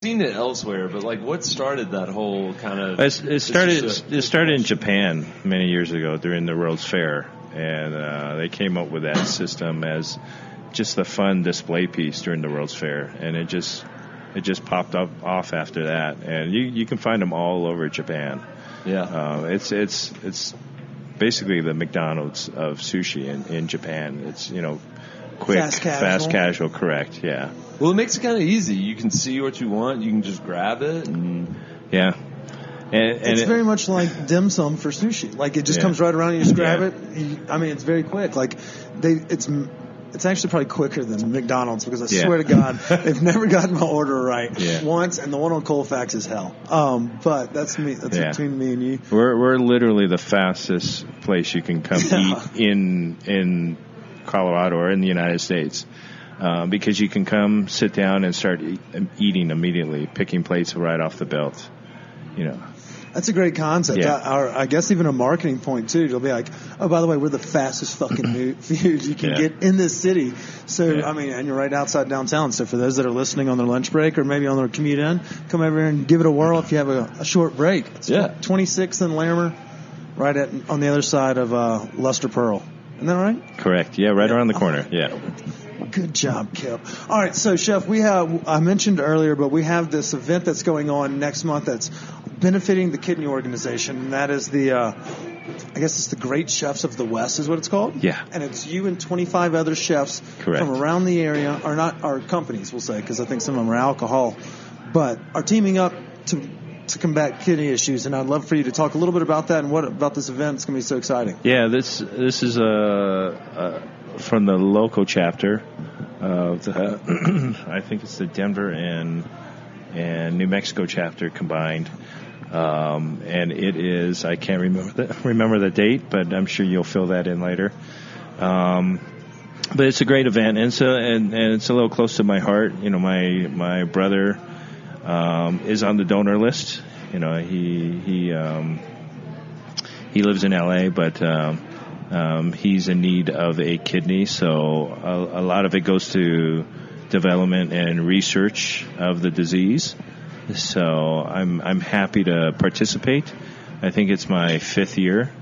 seen it elsewhere, but like, what started that whole kind of? It started in Japan many years ago during the World's Fair, and they came up with that system as just a fun display piece during the World's Fair, and it just popped off after that, and you can find them all over Japan. Yeah, it's basically the McDonald's of sushi in Japan. It's quick, fast casual, correct? Yeah. Well, it makes it kind of easy. You can see what you want. You can just grab it. And yeah. And it's very much like dim sum for sushi. Like, it just comes right around and you just grab it. It's very quick. Like, it's actually probably quicker than McDonald's, because I swear to God, they've never gotten my order right once, and the one on Colfax is hell. But that's me. That's between me and you. We're literally the fastest place you can come eat in Colorado or in the United States. Because you can come, sit down, and start eating immediately, picking plates right off the belt. That's a great concept. Yeah. I guess even a marketing point too. It'll be like, oh, by the way, we're the fastest fucking food you can get in this city. So and you're right outside downtown. So for those that are listening on their lunch break or maybe on their commute in, come over here and give it a whirl if you have a short break. It's 26th and Larimer, right on the other side of Luster Pearl. Isn't that right? Correct. Yeah, right around the corner. Yeah. Good job, Kip. All right, so Chef, I mentioned earlier, but we have this event that's going on next month that's benefiting the kidney organization, and that is I guess it's the Great Chefs of the West is what it's called? Yeah. And it's you and 25 other chefs from around the area, or not our companies, we'll say, because I think some of them are alcohol, but are teaming up to combat kidney issues, and I'd love for you to talk a little bit about that and what about this event. It's going to be so exciting. Yeah, this is from the local chapter of the I think it's the Denver and New Mexico chapter combined, and it is, I can't remember the date, but I'm sure you'll fill that in later. But it's a great event, and it's a little close to my heart. My brother is on the donor list. He lives in LA, but he's in need of a kidney, so a lot of it goes to development and research of the disease. So I'm happy to participate. I think it's my 5th year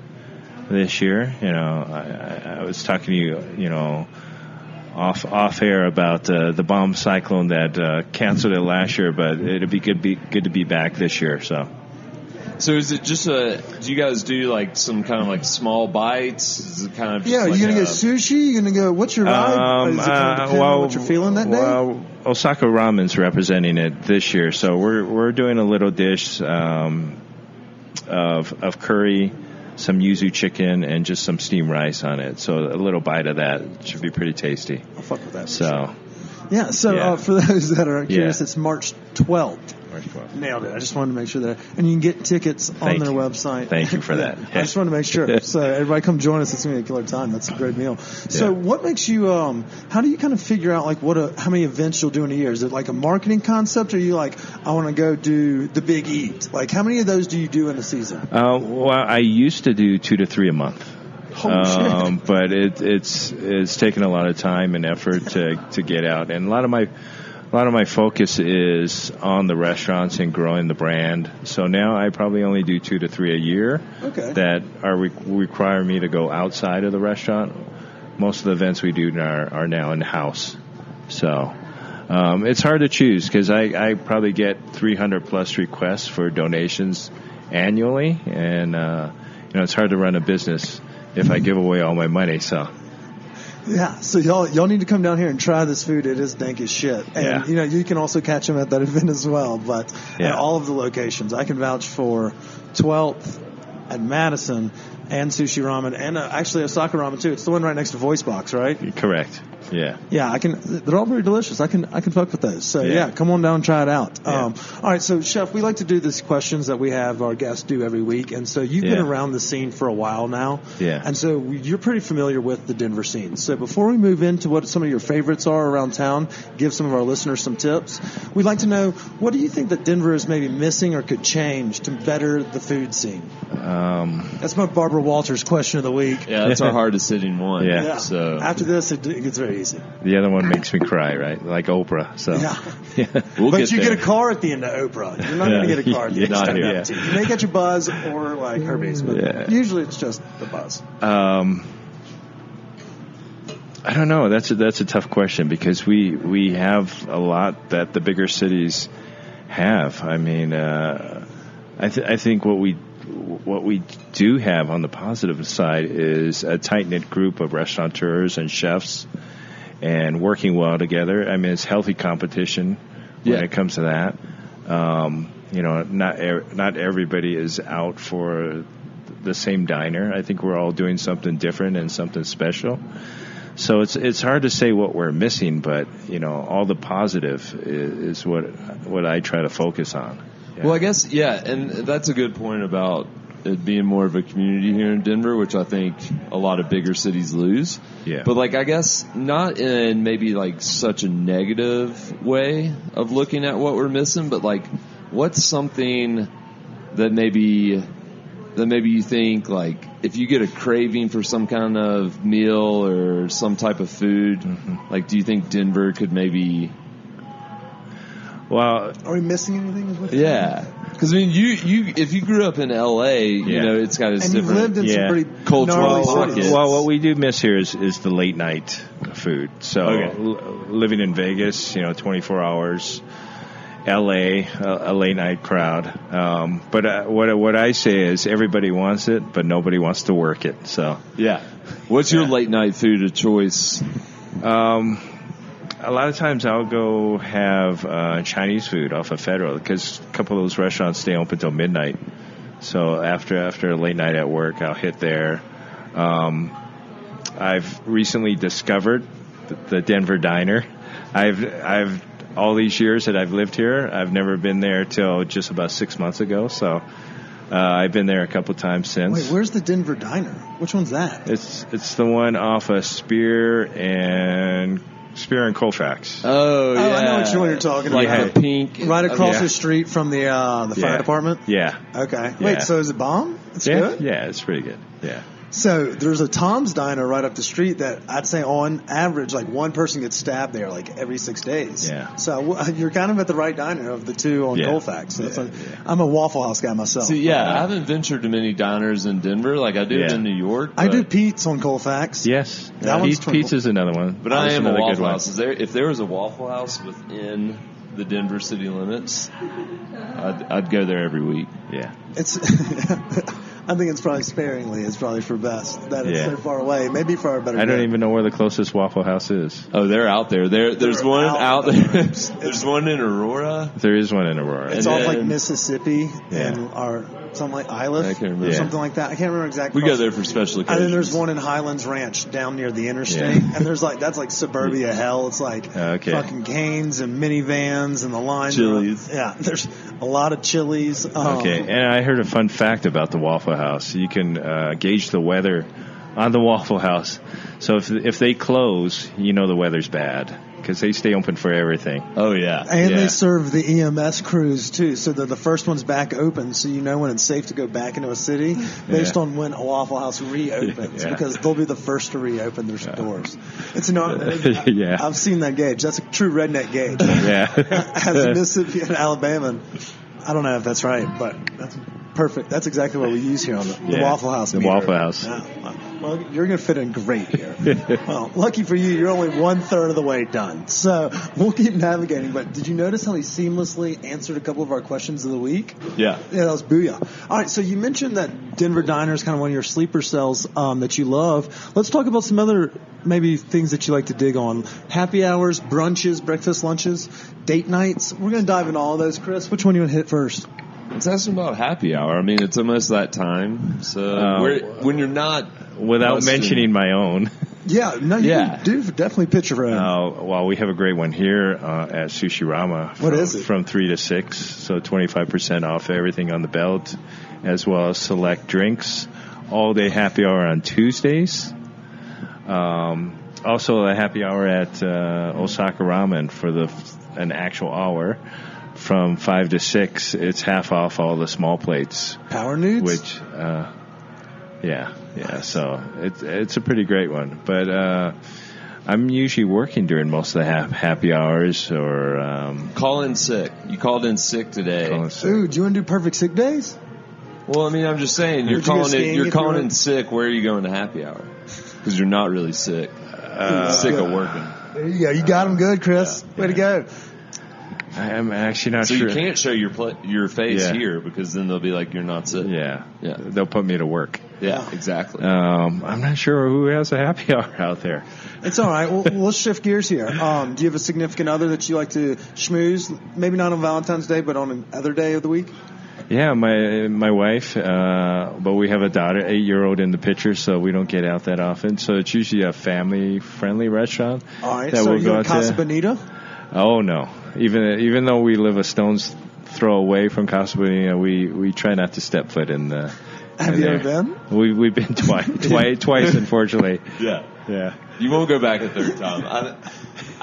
this year. I was talking to you, off air about the bomb cyclone that canceled it last year, but it'd be good to be back this year. So is it just do you guys do like some kind of like small bites? Is it kind of just are you going to get sushi? You going to go, what's your vibe? Is it kind of depend on what you're feeling that day? Well, Osaka Ramen's representing it this year, so we're doing a little dish of curry, some yuzu chicken, and just some steamed rice on it. So a little bite of that should be pretty tasty. I'll fuck with that. So. Yeah, for those that are curious, it's March 12th. March 12th. Nailed it. I just wanted to make sure that. And you can get tickets on their website. Thank you for that. I just wanted to make sure. So everybody come join us. It's going to be a killer time. That's a great meal. So what makes you, how do you kind of figure out like how many events you'll do in a year? Is it like a marketing concept, or are you like, I want to go do the big eat? Like, how many of those do you do in a season? Well, I used to do 2 to 3 a month. But it's taken a lot of time and effort to get out, and a lot of my focus is on the restaurants and growing the brand. So now I probably only do 2 to 3 a year that require me to go outside of the restaurant. Most of the events we do are now in house. So it's hard to choose because I probably get 300 plus requests for donations annually, and it's hard to run a business if I give away all my money, so. Yeah, so y'all need to come down here and try this food. It is dank as shit. And, you can also catch them at that event as well. But at all of the locations, I can vouch for 12th at Madison and Sushi Ramen, and actually Osaka Ramen too. It's the one right next to Voice Box, right? Correct. Yeah. Yeah, they're all very delicious. I can fuck with those. So come on down and try it out. Yeah. All right, so Chef, we like to do these questions that we have our guests do every week, and so you've been around the scene for a while now. Yeah. And so you're pretty familiar with the Denver scene. So before we move into what some of your favorites are around town, give some of our listeners some tips. We'd like to know, what do you think that Denver is maybe missing or could change to better the food scene? That's my Barbara Walters question of the week. Yeah, that's our hardest hitting one. Yeah. So after this, it gets very easy. The other one makes me cry, right? Like Oprah. So Yeah. But you get a car at the end of Oprah. You're not going to get a car at the end of Yeah. Oprah. You may get your buzz or like Herbies, but usually it's just the buzz. I don't know. That's a tough question because we have a lot that the bigger cities have. I mean, I think what we do have on the positive side is a tight-knit group of restaurateurs and chefs and working well together. I mean, it's healthy competition when it comes to that. Not everybody is out for the same diner. I think we're all doing something different and something special. So it's hard to say what we're missing, but all the positive is what I try to focus on. Yeah. Well, I guess and that's a good point about it being more of a community here in Denver, which I think a lot of bigger cities lose. Yeah. But I guess not in maybe such a negative way of looking at what we're missing, but what's something that maybe you think if you get a craving for some kind of meal or some type of food, do you think Denver could maybe? Well, are we missing anything? Yeah, because you if you grew up in L.A., it's got its and different. You lived in some pretty cultural pockets. Well, what we do miss here is the late night food. So living in Vegas, 24 hours. L.A., a late night crowd. But what I say is everybody wants it, but nobody wants to work it. So what's your late night food of choice? A lot of times I'll go have Chinese food off of Federal because a couple of those restaurants stay open till midnight. So after a late night at work, I'll hit there. I've recently discovered the Denver Diner. I've all these years that I've lived here, I've never been there till just about 6 months ago. So I've been there a couple times since. Wait, where's the Denver Diner? Which one's that? It's the one off of Spear and Colfax. Oh, yeah. I know what you're talking about. The pink. Right across the street from the fire department? Yeah. Okay. Yeah. Wait, so is it bomb? It's good? Yeah, it's pretty good. Yeah. So there's a Tom's Diner right up the street that I'd say on average, one person gets stabbed there every 6 days. Yeah. So you're kind of at the right diner of the two on Colfax. So I'm a Waffle House guy myself. See, I haven't ventured to many diners in Denver like I do in New York. I do Pete's on Colfax. Yes. That one's Pete's another one. But I am a Waffle House. If there was a Waffle House within the Denver city limits, I'd go there every week. Yeah. It's I think it's probably sparingly. It's probably for best that it's so far away. Maybe for a better. I don't even know where the closest Waffle House is. Oh, they're out there. There's one out there. There's one in Aurora. There is one in Aurora. It's off Mississippi and something like Iliff. I can't remember. Something like that. I can't remember exactly. We go there for special occasions. And then there's one in Highlands Ranch down near the interstate. And there's that's suburbia hell. It's fucking canes and minivans and the line. Chili's. Yeah, there's a lot of Chili's. Okay, and I heard a fun fact about the Waffle House. You can gauge the weather on the Waffle House. So if they close, the weather's bad because they stay open for everything. Oh, yeah. And they serve the EMS crews, too. So they're the first ones back open, so you know when it's safe to go back into a city based on when a Waffle House reopens because they'll be the first to reopen their doors. It's I've seen that gauge. That's a true redneck gauge. As a Mississippi and Alabama, I don't know if that's right, but that's perfect. That's exactly what we use here on the Waffle House. The Waffle House. Yeah. Well, you're going to fit in great here. Well, lucky for you, you're only 1/3 of the way done. So we'll keep navigating. But did you notice how he seamlessly answered a couple of our questions of the week? Yeah. Yeah, that was booyah. All right, so you mentioned that Denver Diner is kind of one of your sleeper cells that you love. Let's talk about some other maybe things that you like to dig on. Happy hours, brunches, breakfast, lunches, date nights. We're going to dive into all of those, Chris. Which one do you want to hit first? Let's ask them about happy hour. I mean, it's almost that time. So when you're not... Without mentioning my own. Yeah, no, you do definitely pitch your own. Well, we have a great one here at Sushi-Rama. What is it? From 3 to 6, so 25% off everything on the belt, as well as select drinks. All-day happy hour on Tuesdays. Also, a happy hour at Osaka Ramen for an actual hour. From 5 to 6, it's half off all the small plates. Power nudes? Which, yeah. So it's a pretty great one. But I'm usually working during most of the happy hours or call in sick. You called in sick today. Ooh, do you want to do perfect sick days? Well, I mean, I'm just saying you're calling in sick. Where are you going to happy hour? Because you're not really sick. Sick of working. There you go. You got them good, Chris. Yeah. Way to go. I'm actually not so sure. So you can't show your face here because then they'll be like you're not sick. Yeah. They'll put me to work. Yeah, exactly. I'm not sure who has a happy hour out there. It's all right. Well, let's shift gears here. Do you have a significant other that you like to schmooze? Maybe not on Valentine's Day, but on another day of the week? Yeah, my wife, but we have a daughter, 8-year-old in the picture, so we don't get out that often. So it's usually a family-friendly restaurant. All right, that so we'll you're go in Casa to. Bonita? Oh, no. Even though we live a stone's throw away from Casa Bonita, we try not to step foot in the... Have you ever been? We've been twice, unfortunately. Yeah. You won't go back a third time.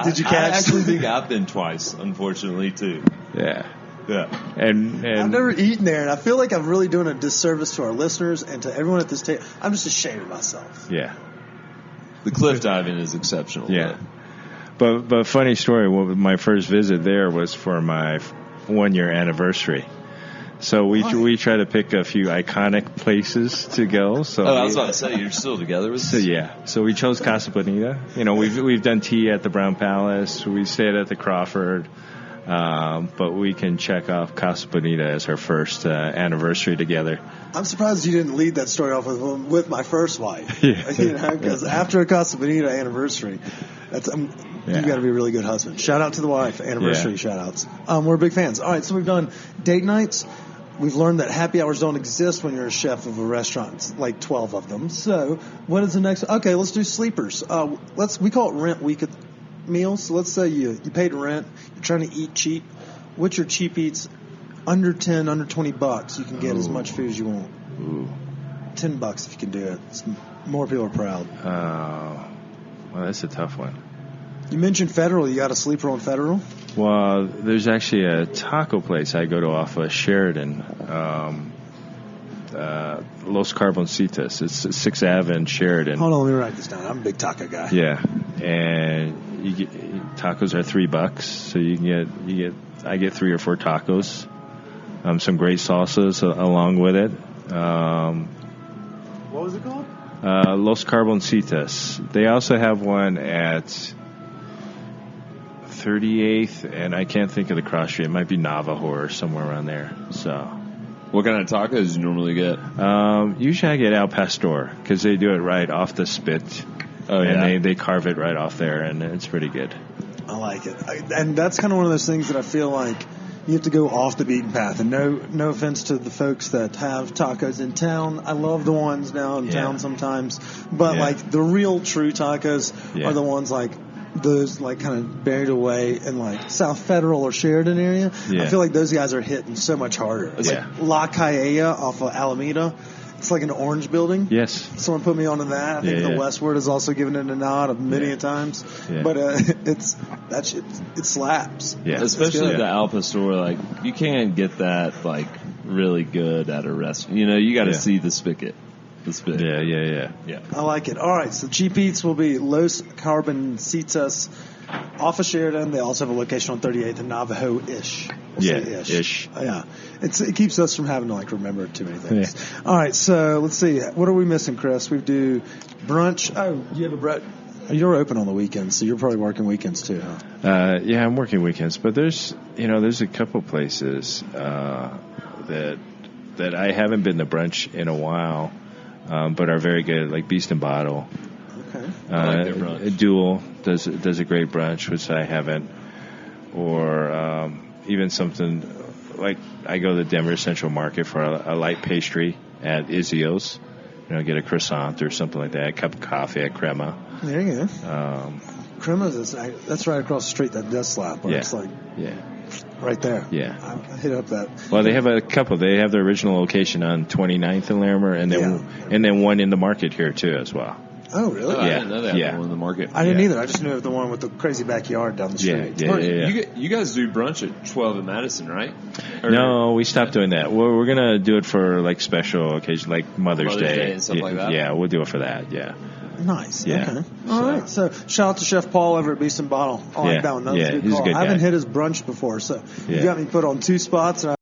Did you catch? I actually think I've been twice, unfortunately, too. Yeah. And I've never eaten there, and I feel like I'm really doing a disservice to our listeners and to everyone at this table. I'm just ashamed of myself. Yeah. The cliff diving is exceptional. Yeah. But funny story, my first visit there was for my 1-year anniversary. So we try to pick a few iconic places to go. So I was about to say, you're still together with us? So, yeah. So we chose Casa Bonita. We've done tea at the Brown Palace. We stayed at the Crawford. But we can check off Casa Bonita as our first anniversary together. I'm surprised you didn't lead that story off with my first wife. Yeah. Because after a Casa Bonita anniversary, you got to be a really good husband. Shout out to the wife, anniversary shout outs. We're big fans. All right, so we've done date nights. We've learned that happy hours don't exist when you're a chef of a restaurant. It's like 12 of them. So what is the next? Okay, let's do sleepers. We call it rent week meals. So let's say you paid rent. You're trying to eat cheap. What's your cheap eats? Under $20 you can get as much food as you want. Ooh. $10 if you can do it. More people are proud. Well, that's a tough one. You mentioned Federal. You got a sleeper on Federal? Well, there's actually a taco place I go to off of Sheridan, Los Carboncitos. It's 6th Ave in Sheridan. Hold on, let me write this down. I'm a big taco guy. Yeah, and tacos are $3, so I get 3 or 4 tacos, some great salsas along with it. What was it called? Los Carboncitos. They also have one at 38th, and I can't think of the cross street. It might be Navajo or somewhere around there. So, what kind of tacos do you normally get? Usually I get al pastor because they do it right off the spit. Oh, yeah. And they carve it right off there, and it's pretty good. I like it. And that's kind of one of those things that I feel like you have to go off the beaten path. And no offense to the folks that have tacos in town. I love the ones now in town sometimes. But, like, the real true tacos are the ones like those, like, kind of buried away in, like, South Federal or Sheridan area. Yeah. I feel like those guys are hitting so much harder. It's like La Caella off of Alameda. It's like an orange building. Yes. Someone put me onto that. I think the Westward has also given it a nod many a times. Yeah. But it slaps. Yeah. Especially the al pastor, like, you can't get that, like, really good at a restaurant. You got to see the spigot. Yeah. I like it. All right, so cheap eats will be Los Carboncitos off of Sheridan. They also have a location on 38th and Navajo-ish. Ish. Yeah. It keeps us from having to, like, remember too many things. Yeah. All right, so let's see. What are we missing, Chris? We do brunch. Oh, you have a brunch. You're open on the weekends, so you're probably working weekends too, huh? Yeah, I'm working weekends, but there's a couple places that I haven't been to brunch in a while, but are very good, like Beast and Bottle. Okay. I like their brunch. Duel does a great brunch, which I haven't, or even something like I go to the Denver Central Market for a light pastry at Izio's. Get a croissant or something like that, a cup of coffee at Crema. There you go. Crema's that's right across the street. That does slap. It's like right there. Yeah. I hit up that. Well, they have a couple. They have their original location on 29th and Larimer, and then one in the market here too as well. Oh, really? I didn't know they had one in the market. I didn't either. I just knew of the one with the crazy backyard down the street. You guys do brunch at 12 in Madison, right? No, we stopped doing that. We're going to do it for like special occasions, like Mother's Day and stuff like that. Yeah, we'll do it for that. Yeah. Nice. Yeah. Okay. All right. So shout out to Chef Paul over at Beast and Bottle. I like that one. That was a good call. I haven't hit his brunch before, so you got me put on 2 spots. And